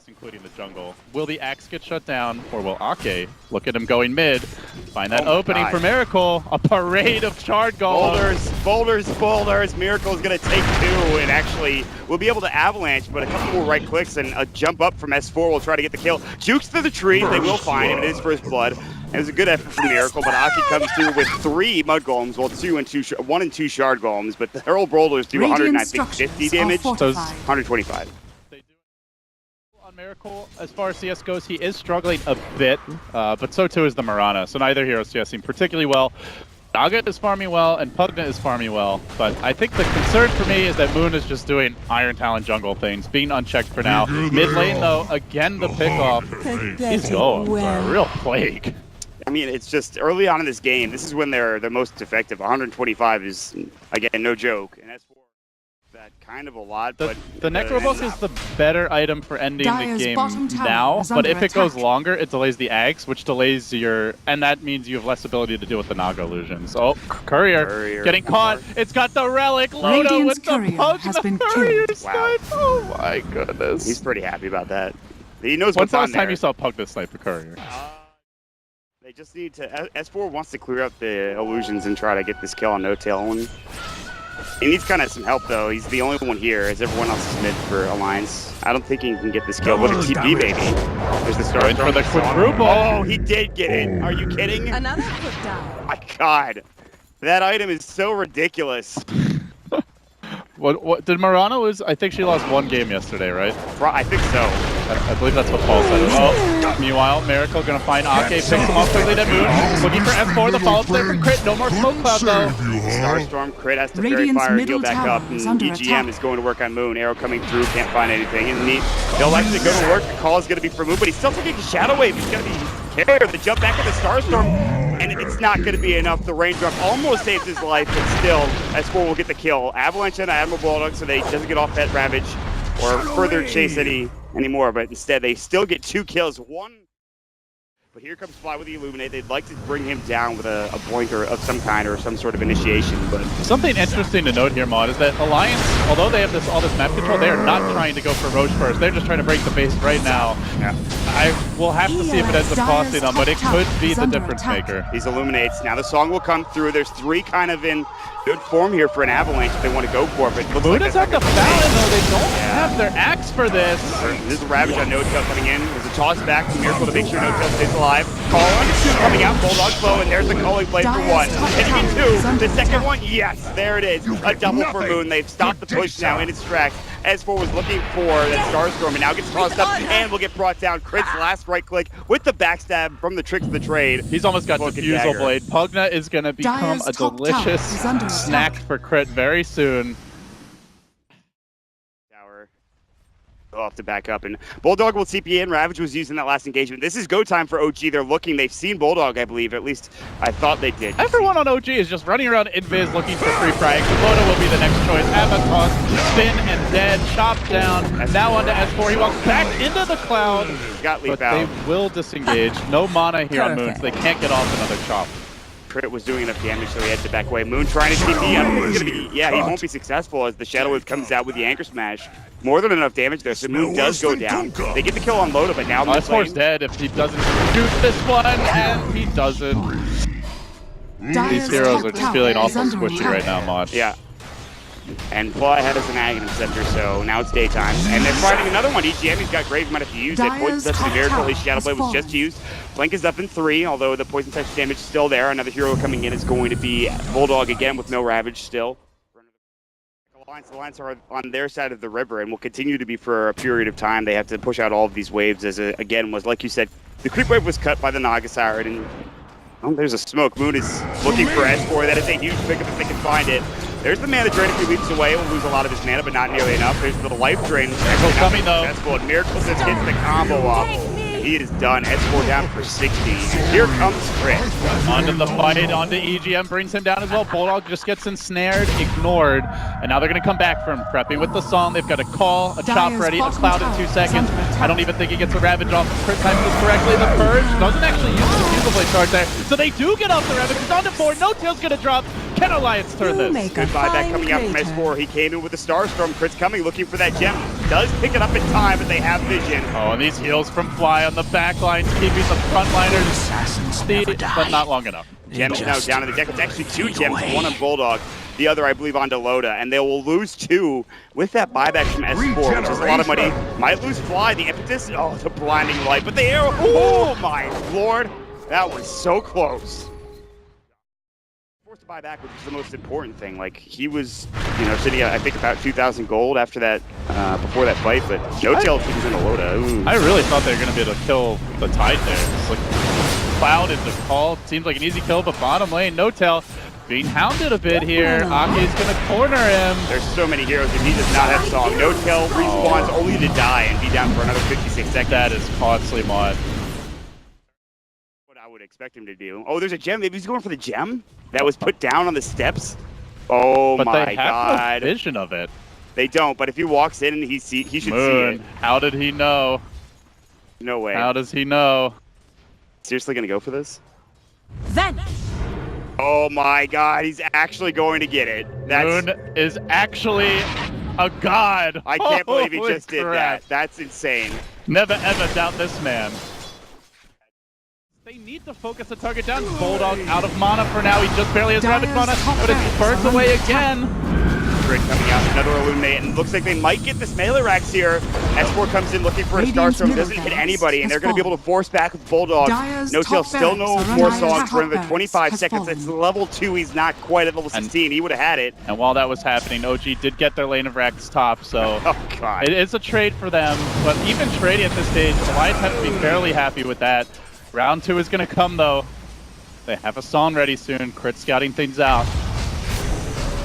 CS, including the jungle. Will the Axe get shut down, or will Ake look at him going mid? Find that opening for Miracle. A parade of shard golems. Boulders. Miracle's going to take two, and actually will be able to avalanche, but a couple more right clicks and a jump up from S4 will try to get the kill. Jukes through the tree. They will find him. It is first blood. It was a good effort from Miracle, but Aki comes through with 3 mud golems, well, 1 and 2 shard golems, but the Herald Boulders do 150 damage, 125. On Miracle, as far as CS goes, he is struggling a bit, but so too is the Mirana, so neither hero is CSing particularly well. Naga is farming well, and Pugna is farming well, but I think the concern for me is that Moon is just doing Iron Talon jungle things, being unchecked for now. Mid lane, though, again the pickoff. He's going for a real plague. I mean, it's just early on in this game, this is when they're most effective. 125 is, again, no joke. And that's for that kind of a lot. But the Necrobook is the better item for ending the game now, but if it goes longer, it delays the Axe, which delays your... And that means you have less ability to deal with the Naga illusions. Oh, Courier getting caught. It's got the Relic. Loda with the Pugna. Courier snipe. Oh my goodness. He's pretty happy about that. He knows what's on last there. time you saw Pugna snipe a Courier? They just need to... S4 wants to clear up the illusions and try to get this kill on No Tail. He needs kind of some help, though. He's the only one here, as everyone else is mid for Alliance. I don't think he can get this kill. What a TP, baby. There's the start for the quadruple. Oh, he did get it. Are you kidding? Another put down. My God. That item is so ridiculous. What did Mirana lose? I think she lost 1 game yesterday, right? I think so. I believe that's what Paul said. Oh, meanwhile, Miracle gonna find Ake, picks him off quickly to Moon. Looking for F4, the follow-up there from Crit. No more smoke cloud, though. Starstorm, Crit has to fairy fire, heal back up, and EGM is going to work on Moon. Arrow coming through, can't find anything. And they'll actually go to work. The call is going to be for Moon, but he's still taking a Shadow Wave. He's going to be carried. The jump back into Starstorm, and it's not going to be enough. The raindrop almost saves his life, but still, S4 will get the kill. Avalanche and Admiral Bulldog, so they doesn't get off that Ravage or further chase anymore, but instead they still get 2 kills. But here comes Fly with the Illuminate. They'd like to bring him down with a blinker of some kind or some sort of initiation. But something interesting to note here, Maud, is that Alliance, although they have all this map control, they are not trying to go for Roche first. They're just trying to break the base right now. Yeah. I will have to see if it ends up costing them, but it could be the difference maker. These Illuminates. Now the song will come through. There's 3 kind of in good form here for an Avalanche if they want to go for it. But the Luna's at the Fallon, though. They don't have their Axe for this. This is a Ravage on No Tail coming in. There's a toss back to Miracle to make sure No Tail stays alive. Call on 2 coming out. Bulldog slow, and there's the calling play for 1. Can he get 2? The second one, yes, there it is. A double for Moon. They've stopped the push now in its tracks. S4 was looking for that Starstorm, and now gets tossed up and will get brought down. Crit's last right click with the backstab from the Tricks of the Trade. He's almost got Diffusal Blade. Pugna is going to become a delicious snack for Crit very soon. They'll have to back up, and Bulldog will TP in. Ravage was using that last engagement. This is go time for OG. They're looking. They've seen Bulldog, I believe. At least I thought they did. Everyone on OG is just running around Invis looking for free frags. Loda will be the next choice. Avatos, spin and dead, chopped down. And now onto S4. He walks back into the cloud. Got leap but out. They will disengage. No mana here on Moon, so they can't get off another chop. Crit was doing enough damage, so he had to back away. Moon trying to TP. I don't think he's going to be... Yeah, he won't be successful as the Shadow Wave comes out with the Anchor Smash. More than enough damage there, so Moon does go down. They get the kill on Loda, but now... S4's dead if he doesn't shoot this one, and he doesn't. These heroes are just feeling awful squishy right now, Mod. Yeah. And Fly has an Aghanim Scepter, so now it's daytime. And they're fighting another one. EGM, he's got Grave, might have to use it. Poison Touch is a miracle. His Shadow Blade was just used. Blink is up in 3, although the Poison Touch damage is still there. Another hero coming in is going to be Bulldog again with no Ravage still. Alliance are on their side of the river and will continue to be for a period of time. They have to push out all of these waves as, again, was like you said, the creep wave was cut by the Naga Siren, and oh, there's a smoke. Moon is looking for S4. That is a huge pickup if they can find it. There's the mana drain. If he leaps away, he'll lose a lot of his mana, but not nearly enough. There's the life drain. Miracle's coming, though. And Miracle just hits the combo off. He is done. S4 down for 60. Here comes Crit. Onto the fight, onto EGM, brings him down as well. Bulldog just gets ensnared, ignored, and now they're going to come back from prepping with the song. They've got a call, a chop ready, a cloud in 2 seconds. I don't even think he gets a Ravage off. Crit times this correctly. The Purge doesn't actually use the Diffusal Blade charge there, so they do get off the Ravage. It's on to 4. No Tail's going to drop. Can Alliance turn this? Good buyback coming out from S4. He came in with the Starstorm. Crit's coming, looking for that gem. does pick it up in time, but they have vision. Oh, and these heals from Fly on the back lines, keeping the frontliners steady, but not long enough. Gem is now down in the deck. It's actually 2 gems, one on Bulldog, the other, I believe, on Dota, and they will lose 2 with that buyback from S4, which is a lot of money. Might lose Fly, the impetus, oh, the blinding light, but the arrow, oh my lord, that was so close. Forced to buy back, which is the most important thing. Like, he was, you know, sitting at, I think, about 2,000 gold after that, before that fight, but no tail was in the Dota. Ooh. I really thought they were going to be able to kill the Tide there. It's like Cloud into Call. Seems like an easy kill, but bottom lane, no tail. Being hounded a bit here. Aki's going to corner him. There's so many heroes, and he does not have Song. No tail respawns only to die and be down for another 56 seconds. That is costly mod. What I would expect him to do. Oh, there's a gem. Maybe he's going for the gem that was put down on the steps. Oh but my they have god. No vision of it. They don't, but if he walks in and he should Moon, see it. How did he know? No way. How does he know? Seriously gonna go for this? Vanish. Oh my god, he's actually going to get it. Moon is actually a god. I can't believe he Holy just did crap. that. That's insane. Never ever doubt this man. They need to focus the target down. Bulldog out of mana for now. He just barely has Ravage mana, but it's burst away again. Grid coming out, another Illuminate, and looks like they might get this melee racks here. S4 comes in looking for a Starstorm, doesn't hit anybody, and they're going to be able to force back with Bulldog. No tail, still no more Song for another 25 seconds. It's level 2, he's not quite at level 16. He would have had it. And while that was happening, OG did get their lane of racks top, so oh, God. It is a trade for them. But even trading at this stage, Alliance have to be fairly happy with that. Round 2 is going to come, though. They have a Song ready soon. Crit scouting things out.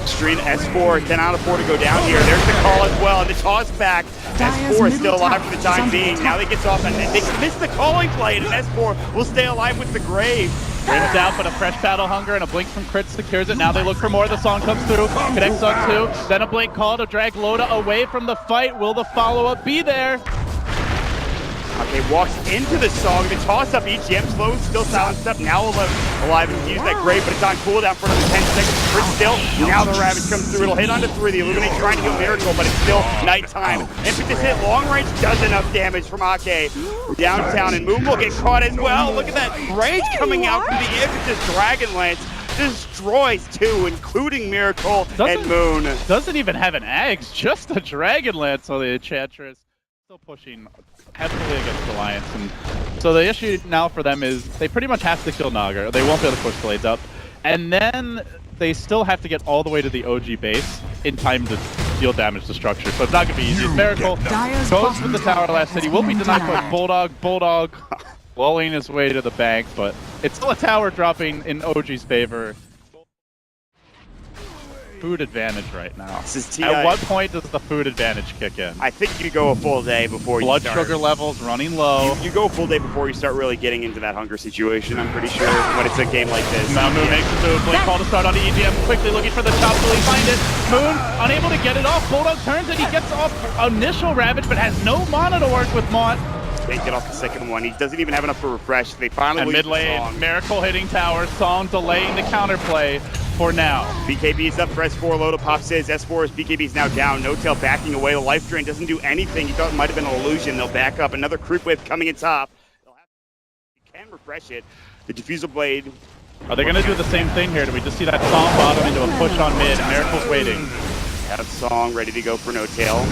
Stream S4 cannot afford to go down here. There's the call as well, and the toss back. S4 is still alive for the time being. Now they get off, and they miss the calling play, and S4 will stay alive with the grave. Grim's out, but a fresh battle hunger and a blink from Crit secures it. Now they look for more. The Song comes through. Connects on 2. Then a blink call to drag Loda away from the fight. Will the follow-up be there? Okay, walks into the Song. The toss-up, EGM slow, still silenced up. Now alive and use that grave, but it's on cooldown for another 10 seconds. Crit still. Now the Ravage comes through. It'll hit onto 3. The Illuminate trying to heal Miracle, but it's still nighttime. Impetus hit long range, does enough damage from Ake. Downtown, and Moon will get caught as well. Look at that range coming out from the Impetus Dragonlance. Destroys 2, including Miracle and Moon. Doesn't even have an Axe, just a Dragonlance on the Enchantress. Still pushing heavily against Alliance, and so the issue now for them is they pretty much have to kill Naga. They won't be able to push Blades up, and then they still have to get all the way to the OG base in time to deal damage to structure. So it's not going to be easy. Miracle goes with the tower last hit. He will be denied by Bulldog lulling his way to the bank, but it's still a tower dropping in OG's favor. Food advantage right now. This is TI. At what point does the food advantage kick in? I think you go a full day before you Blood start. sugar levels running low. You go a full day before you start really getting into that hunger situation, I'm pretty sure, when it's a game like this. Now Moon makes it to a blink call to start on the EGM, quickly looking for the chop, will he find it? Moon unable to get it off, Bulldog turns it, he gets off initial Ravage, but has no mana to work with Mont. They get off the second one, he doesn't even have enough for refresh, they finally And lose mid the lane, Song. Miracle hitting tower, Song delaying the counterplay for now. BKB is up for S4, Loda pops his, S4's BKB is now down, No Tail backing away, the life drain doesn't do anything, he thought it might have been an illusion, they'll back up, another creep wave coming in top. He can refresh it, the Diffusal Blade. Are they going to do the same thing here? Do we just see that Song bottom into a push on mid, Miracle's waiting? Have Song ready to go for No Tail.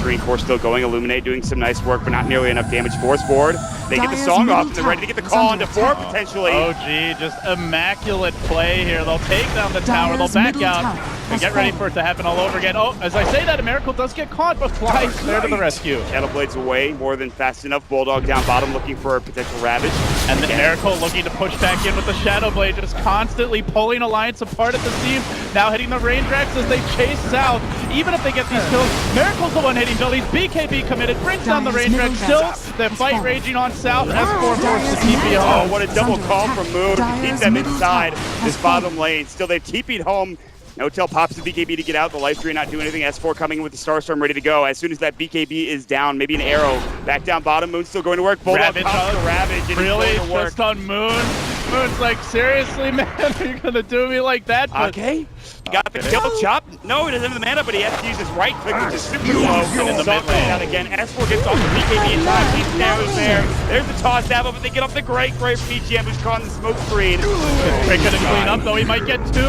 Green Core still going, Illuminate doing some nice work, but not nearly enough damage. Force forward. They get the Song off, and they're ready to get the call into 4 potentially. OG, just immaculate play here. They'll take down the tower, they'll back out, and get ready for it to happen all over again. Oh, as I say that, a Miracle does get caught, but flies there to the rescue. Shadow Blades away, more than fast enough. Bulldog down bottom looking for a potential Ravage. And the Miracle looking to push back in with the Shadow Blade, just constantly pulling Alliance apart at the seams. Now hitting the range racks as they chase south. Even if they get these kills, Miracle's the one hitting Billy's. BKB committed, brings down the range rack. Still, the fight raging on south. S4 forced to TP home. Oh, what a double call from Moon to keep them inside this bottom lane. Still, they've TP'd home. No Tail pops the BKB to get out. The life drain not doing anything. S4 coming in with the Starstorm ready to go. As soon as that BKB is down, maybe an arrow. Back down bottom. Moon's still going to work. Bulldog pops the Ravage. And really? Going to work. Just on Moon? Moon's like, seriously, man? Are you going to do me like that? But okay. He got the kill chop. No, he doesn't have the mana, but he has to use his right click, which is super slow. In the Soft mid lane. out again. S4 gets off the BKB in time. He's down there. There's the toss dabble, but they get off the great PGM, who's caught in the smoke screen. Trick gonna clean up, though he might get 2,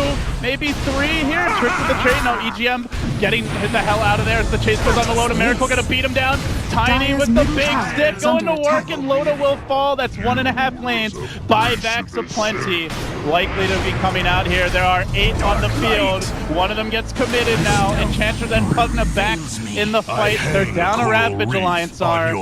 maybe 3 here. Trick to the trade. No, EGM getting the hell out of there as the chase goes on the Loda. Miracle gonna beat him down. Tiny with the big stick going to work, and Loda will fall. That's 1.5 lanes. Buybacks aplenty. Likely to be coming out here. There are 8 on the field. One of them gets committed now. Enchantress and Pugna back in the fight. They're down a Ravage Alliance are.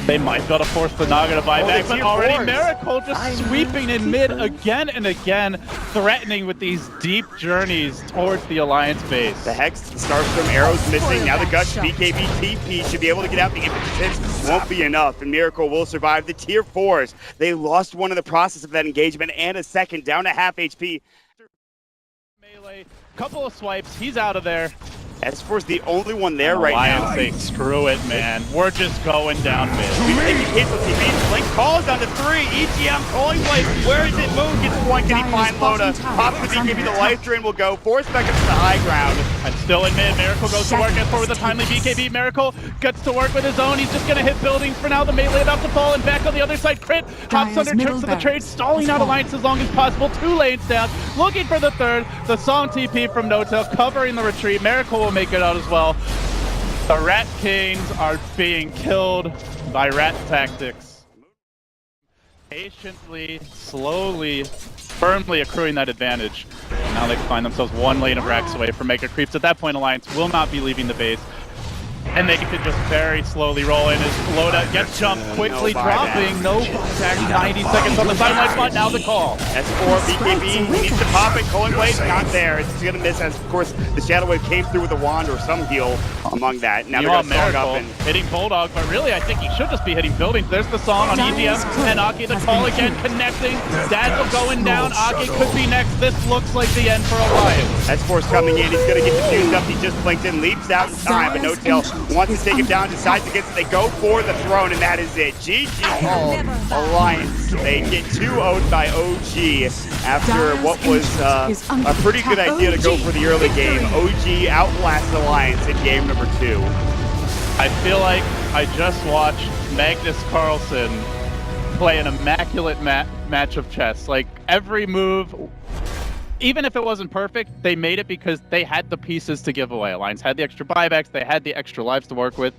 They might be able to force the Naga to buy back, but already Miracle just sweeping in mid again and again, threatening with these deep journeys towards the Alliance base. The Hex, Starstorm, arrows missing. Now the Gush, BKB, TP should be able to get out. The infantry hits won't be enough, and Miracle will survive. The tier 4s, they lost one in the process of that engagement and a second, down to half HP. Melee, couple of swipes, he's out of there. S4's the only one there right now. Say, screw it, man. We're just going down mid. Blink calls down to 3. EGM calling play. Where is it? Moon gets 1. Can he find Loda? Pops the BKB, the life drain will go. Force back up to the high ground. And still in mid, Miracle goes to work. S4 with a timely BKB. Miracle gets to work with his own. He's just going to hit buildings for now. The melee about to fall, and back on the other side, Crit hops under, trips to the trade, stalling out Alliance as long as possible. 2 lanes down, looking for the third. The Song TP from Nota covering the retreat. Miracle will make it out as well. The Rat Kings are being killed by rat tactics. Patiently, slowly, firmly accruing that advantage. Now they find themselves 1 lane of racks away from Mega Creeps. At that point, Alliance will not be leaving the base. And they could just very slowly roll in as Loda gets jumped, quickly dropping. No contact, 90 seconds on the sideline spot, now the call. S4, BKB, he needs to pop it. Culling Blade, not there. It's going to miss as, of course, the Shadow Wave came through with a wand or some heal among that. Now they're going to song up and hitting Bulldog, but really I think he should just be hitting buildings. There's the song on EGM, and Aki the call again, connecting. Dazzle going down, Aki could be next. This looks like the end for Alliance. S4's coming in, he's going to get the fuse up. He just blinked in, leaps out in time, but no tail. Wants to take him down, decides against it. They go for the throne, and that is it. GG all Alliance. They get 2-0'd by OG after what was a pretty good idea to go for the early game. OG outlasts Alliance in game number 2. I feel like I just watched Magnus Carlsen play an immaculate match of chess. Like, every move, even if it wasn't perfect, they made it because they had the pieces to give away. Alliance had the extra buybacks, they had the extra lives to work with.